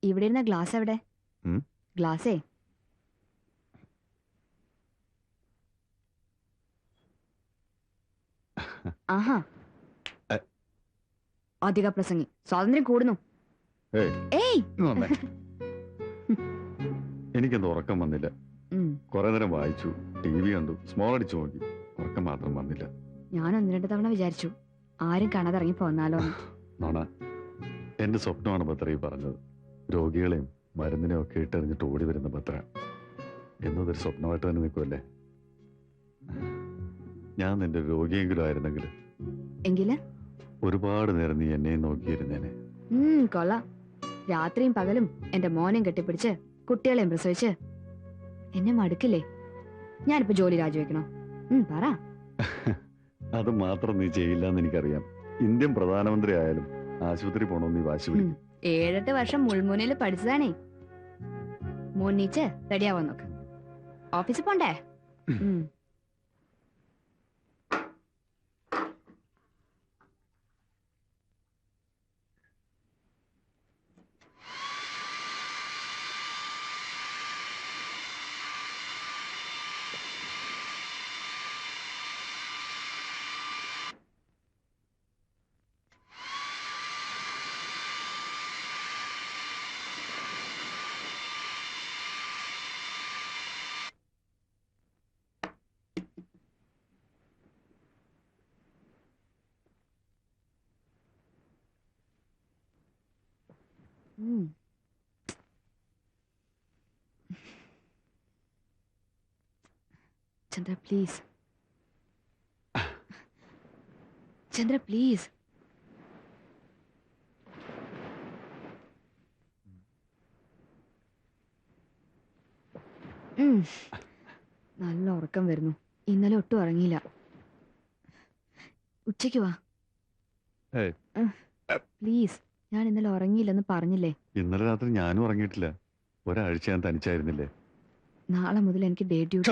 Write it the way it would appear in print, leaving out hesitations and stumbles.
ഇവിടെ ഇരുന്ന ഗ്ലാസ് എവിടെ? ഗ്ലാസേ ആഹാ അധിക പ്രസംഗി. സ്വാതന്ത്ര്യം കൂടുന്നു. എനിക്കെന്തോ ഉറക്കം വന്നില്ല. കുറെ നേരം വായിച്ചു, TV കണ്ടു, സ്മോൾ അടിച്ചു നോക്കി. ഉറക്കം മാത്രം വന്നില്ല. ഞാൻ 1-2 തവണ വിചാരിച്ചു ആരും കാണാതെ ഇറങ്ങി പോന്നാലോ. നോണ, എന്റെ സ്വപ്നമാണ് ഭദ്ര ഈ പറഞ്ഞത്. രോഗികളെയും മരുന്നിനെയും ഒക്കെ ഇട്ടെറിഞ്ഞിട്ട് ഓടി വരുന്ന ഭദ്ര എന്നതൊരു സ്വപ്നമായിട്ട് തന്നെ നിൽക്കുമല്ലേ. ഞാൻ നിന്റെ രോഗിയെങ്കിലും ആയിരുന്നെങ്കിൽ ഒരുപാട് നേരം നീ എന്നെയും നോക്കിയിരുന്നേനെ. കൊള്ളാം. രാത്രിയും പകലും എന്റെ മോനെയും കെട്ടിപ്പിടിച്ച് കുട്ടികളെയും പ്രസവിച്ച് എന്നെ മടുക്കില്ലേ? ഞാനിപ്പോ ജോലി രാജിവെക്കണോ? പറ. അത് മാത്രം നീ ചെയ്യില്ലെന്ന് എനിക്കറിയാം. ഇന്ത്യൻ പ്രധാനമന്ത്രി ആയാലും ആശുപത്രി പോണോന്ന് നീ വാശി പിടിക്കും. 7-8 വർഷം മുൾമുനയിൽ പഠിച്ചതാണേ. മോനീച്ച് റെഡിയാവാൻ നോക്ക്. ഓഫീസിൽ പോണ്ടേ? ചന്ദ്ര പ്ലീസ്. ചന്ദ്ര പ്ലീസ്. നല്ല ഉറക്കം വരുന്നു. ഇന്നലെ ഒട്ടും ഉറങ്ങിയില്ല. ഉച്ചയ്ക്ക് വാ പ്ലീസ്. ഞാൻ ഇന്നലെ ഉറങ്ങിയില്ലെന്ന് പറഞ്ഞില്ലേ? ഇന്നലെ രാത്രി ഞാനും ഉറങ്ങിയിട്ടില്ല. ഒരാഴ്ച ഞാൻ തനിച്ചായിരുന്നില്ലേ? നാളെ മുതൽ എനിക്ക് ഡേ ഡ്യൂട്ടി.